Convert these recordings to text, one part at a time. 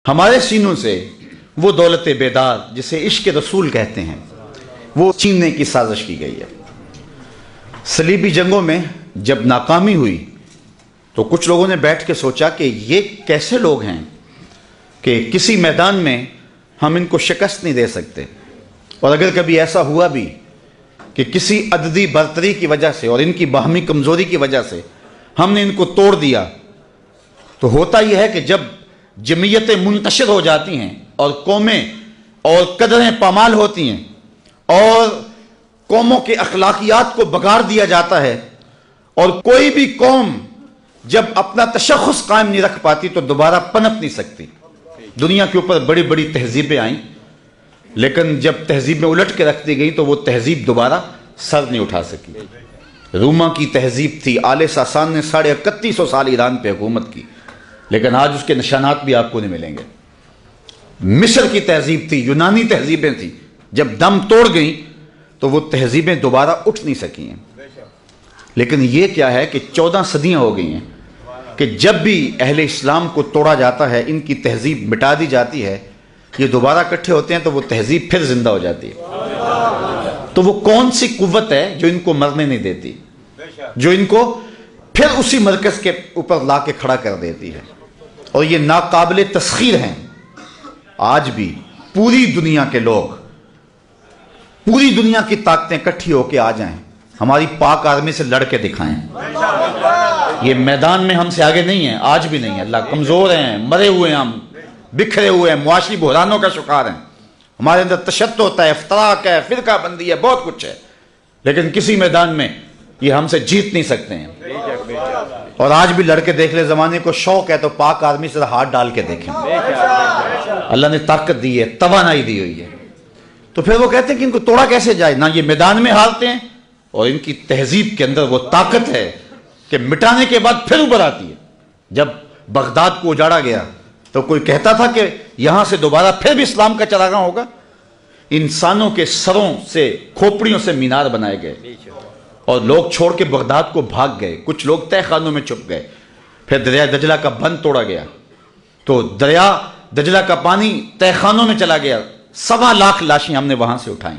ہمارے سینوں سے وہ دولت بیدار جسے عشق رسول کہتے ہیں وہ چھیننے کی سازش کی گئی ہے۔ صلیبی جنگوں میں جب ناکامی ہوئی تو کچھ لوگوں نے بیٹھ کے سوچا کہ یہ کیسے لوگ ہیں کہ کسی میدان میں ہم ان کو شکست نہیں دے سکتے، اور اگر کبھی ایسا ہوا بھی کہ کسی عددی برتری کی وجہ سے اور ان کی باہمی کمزوری کی وجہ سے ہم نے ان کو توڑ دیا، تو ہوتا یہ ہے کہ جب جمعیتیں منتشر ہو جاتی ہیں اور قومیں اور قدریں پامال ہوتی ہیں اور قوموں کے اخلاقیات کو بگاڑ دیا جاتا ہے، اور کوئی بھی قوم جب اپنا تشخص قائم نہیں رکھ پاتی تو دوبارہ پنپ نہیں سکتی۔ دنیا کے اوپر بڑی بڑی تہذیبیں آئیں، لیکن جب تہذیبیں الٹ کے رکھ دی گئی تو وہ تہذیب دوبارہ سر نہیں اٹھا سکی۔ روما کی تہذیب تھی، آل ساسان نے 3150 سال ایران پہ حکومت کی، لیکن آج اس کے نشانات بھی آپ کو نہیں ملیں گے۔ مصر کی تہذیب تھی، یونانی تہذیبیں تھیں، جب دم توڑ گئیں تو وہ تہذیبیں دوبارہ اٹھ نہیں سکی ہیں۔ لیکن یہ کیا ہے کہ 14 صدیاں ہو گئی ہیں کہ جب بھی اہل اسلام کو توڑا جاتا ہے، ان کی تہذیب مٹا دی جاتی ہے، یہ دوبارہ اکٹھے ہوتے ہیں تو وہ تہذیب پھر زندہ ہو جاتی ہے۔ تو وہ کون سی قوت ہے جو ان کو مرنے نہیں دیتی، جو ان کو پھر اسی مرکز کے اوپر لا کے کھڑا کر دیتی ہے؟ اور یہ ناقابل تسخیر ہیں۔ آج بھی پوری دنیا کے لوگ، پوری دنیا کی طاقتیں اکٹھی ہو کے آ جائیں، ہماری پاک آرمی سے لڑ کے دکھائیں۔ یہ میدان میں ہم سے آگے نہیں ہیں، آج بھی نہیں ہے۔ اللہ، کمزور ہیں، مرے ہوئے ہیں، ہم بکھرے ہوئے ہیں، معاشی بحرانوں کا شکار ہیں، ہمارے اندر تشدد ہے، افتراق ہے، فرقہ بندی ہے، بہت کچھ ہے، لیکن کسی میدان میں یہ ہم سے جیت نہیں سکتے ہیں۔ اور آج بھی لڑکے دیکھ لے، زمانے کو شوق ہے تو پاک آرمی سے ہاتھ ڈال کے دیکھیں۔ اللہ نے طاقت دی ہے، توانائی دی ہوئی ہے، تو پھر وہ کہتے ہیں کہ ان کو توڑا کیسے جائے؟ نہ یہ میدان میں ہارتے ہیں، اور ان کی تہذیب کے اندر وہ طاقت ہے کہ مٹانے کے بعد پھر ابھر آتی ہے۔ جب بغداد کو اجاڑا گیا تو کوئی کہتا تھا کہ یہاں سے دوبارہ پھر بھی اسلام کا چراغاں ہوگا؟ انسانوں کے سروں سے، کھوپڑیوں سے مینار بنائے گئے، اور لوگ چھوڑ کے بغداد کو بھاگ گئے، کچھ لوگ تہ خانوں میں چھپ گئے۔ پھر دریا دجلہ کا بند توڑا گیا تو دریا دجلہ کا پانی تہ خانوں میں چلا گیا، 1.25 لاکھ لاشیں ہم نے وہاں سے اٹھائیں،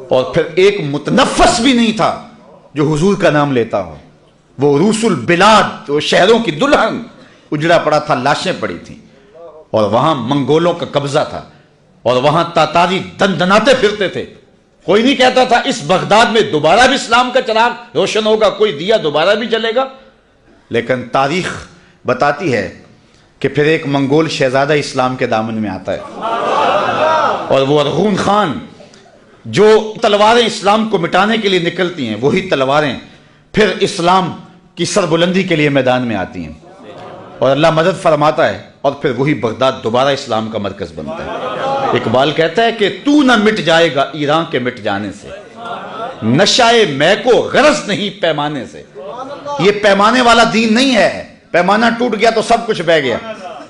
اور پھر ایک متنفس بھی نہیں تھا جو حضور کا نام لیتا ہو۔ وہ روس البلاد، وہ شہروں کی دلہن، اجڑا پڑا تھا، لاشیں پڑی تھیں، اور وہاں منگولوں کا قبضہ تھا، اور وہاں تاتاری دندناتے پھرتے تھے۔ کوئی نہیں کہتا تھا اس بغداد میں دوبارہ بھی اسلام کا چراغ روشن ہوگا، کوئی دیا دوبارہ بھی جلے گا۔ لیکن تاریخ بتاتی ہے کہ پھر ایک منگول شہزادہ اسلام کے دامن میں آتا ہے، اور وہ ارغون خان، جو تلواریں اسلام کو مٹانے کے لیے نکلتی ہیں، وہی تلواریں پھر اسلام کی سربلندی کے لیے میدان میں آتی ہیں، اور اللہ مدد فرماتا ہے، اور پھر وہی بغداد دوبارہ اسلام کا مرکز بنتا ہے۔ اقبال کہتا ہے کہ تو نہ مٹ جائے گا ایران کے مٹ جانے سے، نشائے میں کو غرض نہیں پیمانے سے۔ یہ پیمانے والا دین نہیں ہے، پیمانہ ٹوٹ گیا تو سب کچھ بہ گیا۔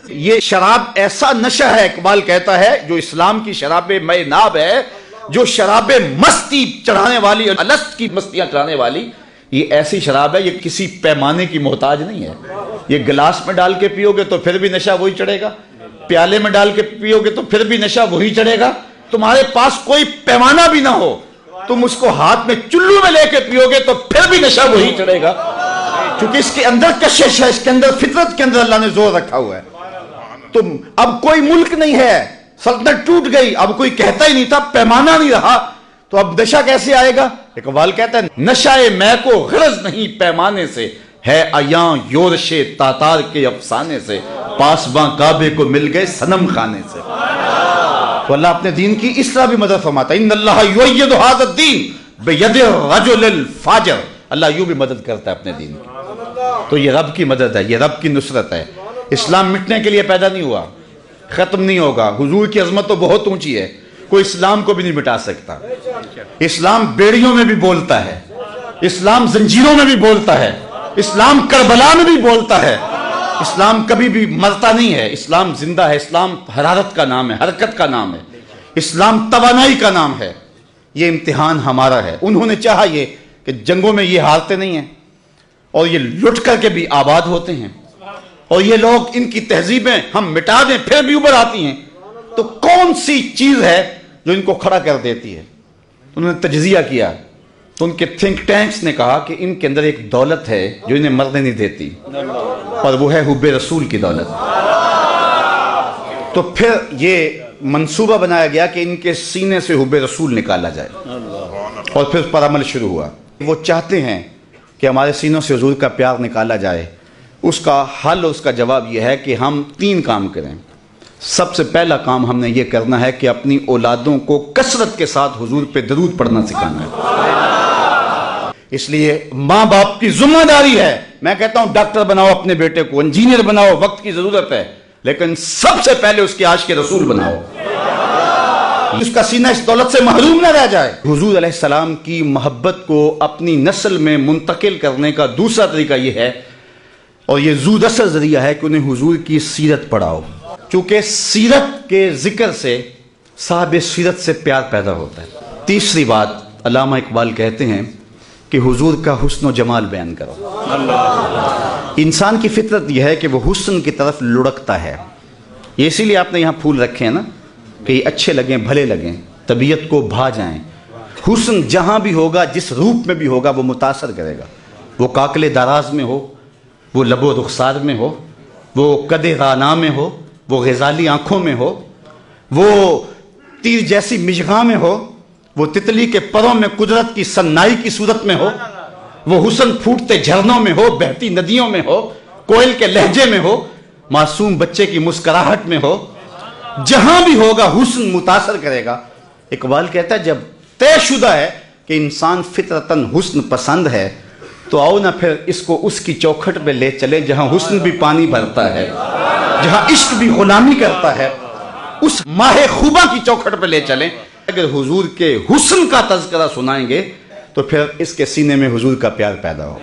یہ شراب ایسا نشہ ہے، اقبال کہتا ہے، جو اسلام کی شراب میں ناب ہے، جو شراب مستی چڑھانے والی، الست کی مستیاں چڑھانے والی، یہ ایسی شراب ہے، یہ کسی پیمانے کی محتاج نہیں ہے۔ یہ گلاس میں ڈال کے پیو گے تو پھر بھی نشہ وہی چڑھے گا، پیالے میں ڈال کے پیو گے تو پھر بھی نشہ وہی چڑھے گا۔ تمہارے پاس کوئی پیمانہ بھی نہ ہو، تم اس کو ہاتھ میں چلو میں لے کے پیو گے تو پھر بھی نشہ وہی چڑھے گا، کیونکہ اس کے اندر کشش ہے، اس کے اندر فطرت کے اندر اللہ نے زور رکھا ہوا ہے۔ تم اب کوئی ملک نہیں ہے، سلطنت ٹوٹ گئی، اب کوئی کہتا ہی نہیں تھا، پیمانہ نہیں رہا، تو اب نشہ کیسے آئے گا؟ اقبال کہتا ہے نشائے میں کو غرض نہیں پیمانے سے، ہے ایاں یورش تاتار کے افسانے سے، پاسباں کعبے کو مل گئے صنم خانے سے۔ تو اللہ اپنے دین کی اس طرح بھی مدد فرماتا ہے، ان اللہ یؤید ھذا الدین بید الرجل الفاجر۔ اللہ یوں بھی مدد کرتا ہے اپنے دین کی۔ تو یہ رب کی مدد ہے، یہ رب کی نصرت ہے۔ اسلام مٹنے کے لیے پیدا نہیں ہوا، ختم نہیں ہوگا۔ حضور کی عظمت تو بہت اونچی ہے، کوئی اسلام کو بھی نہیں مٹا سکتا۔ اسلام بیڑیوں میں بھی بولتا ہے، اسلام زنجیروں میں بھی بولتا ہے، اسلام کربلا میں بھی بولتا ہے۔ اسلام کبھی بھی مرتا نہیں ہے، اسلام زندہ ہے۔ اسلام حرارت کا نام ہے، حرکت کا نام ہے، اسلام توانائی کا نام ہے۔ یہ امتحان ہمارا ہے۔ انہوں نے چاہا یہ کہ جنگوں میں یہ ہارتے نہیں ہیں، اور یہ لٹ کر کے بھی آباد ہوتے ہیں، اور یہ لوگ ان کی تہذیبیں ہم مٹا دیں پھر بھی ابھر آتی ہیں، تو کون سی چیز ہے جو ان کو کھڑا کر دیتی ہے؟ انہوں نے تجزیہ کیا تو ان کے تھنک ٹینکس نے کہا کہ ان کے اندر ایک دولت ہے جو انہیں مرنے نہیں دیتی، اور وہ ہے حب رسول کی دولت۔ تو پھر یہ منصوبہ بنایا گیا کہ ان کے سینے سے حب رسول نکالا جائے، اور پھر پر عمل شروع ہوا۔ وہ چاہتے ہیں کہ ہمارے سینوں سے حضور کا پیار نکالا جائے۔ اس کا حل، اس کا جواب یہ ہے کہ ہم 3 کام کریں۔ سب سے پہلا کام ہم نے یہ کرنا ہے کہ اپنی اولادوں کو کثرت کے ساتھ حضور پہ درود پڑھنا سکھانا ہے۔ اس لیے ماں باپ کی ذمہ داری ہے۔ میں کہتا ہوں ڈاکٹر بناؤ اپنے بیٹے کو، انجینئر بناؤ، وقت کی ضرورت ہے، لیکن سب سے پہلے اس کے عاشق رسول بناؤ، اس کا سینہ اس دولت سے محروم نہ رہ جائے۔ حضور علیہ السلام کی محبت کو اپنی نسل میں منتقل کرنے کا دوسرا طریقہ یہ ہے، اور یہ زود اثر ذریعہ ہے، کہ انہیں حضور کی سیرت پڑھاؤ، کیونکہ سیرت کے ذکر سے صاحب سیرت سے پیار پیدا ہوتا ہے۔ تیسری بات، علامہ اقبال کہتے ہیں کہ حضور کا حسن و جمال بیان کرو۔ انسان کی فطرت یہ ہے کہ وہ حسن کی طرف لڑکتا ہے، یہ اسی لیے آپ نے یہاں پھول رکھے ہیں نا، کہ یہ اچھے لگیں، بھلے لگیں، طبیعت کو بھا جائیں۔ حسن جہاں بھی ہوگا، جس روپ میں بھی ہوگا، وہ متاثر کرے گا، وہ کاکل دراز میں ہو، وہ لب و رخسار میں ہو، وہ قد رانا میں ہو، وہ غزالی آنکھوں میں ہو، وہ تیر جیسی مشغاں میں ہو، وہ تتلی کے پروں میں قدرت کی سنائی کی صورت میں ہو، وہ حسن پھوٹتے جھرنوں میں ہو، بہتی ندیوں میں ہو، کوئل کے لہجے میں ہو، معصوم بچے کی مسکراہٹ میں ہو، جہاں بھی ہوگا حسن متاثر کرے گا۔ اقبال کہتا ہے جب طے شدہ ہے کہ انسان فطرتاً حسن پسند ہے، تو آؤ نہ پھر اس کو اس کی چوکھٹ پہ لے چلے جہاں حسن بھی پانی بھرتا ہے، جہاں عشق بھی غلامی کرتا ہے، اس ماہ خوبہ کی چوکھٹ پہ لے چلیں۔ اگر حضور کے حسن کا تذکرہ سنائیں گے تو پھر اس کے سینے میں حضور کا پیار پیدا ہو۔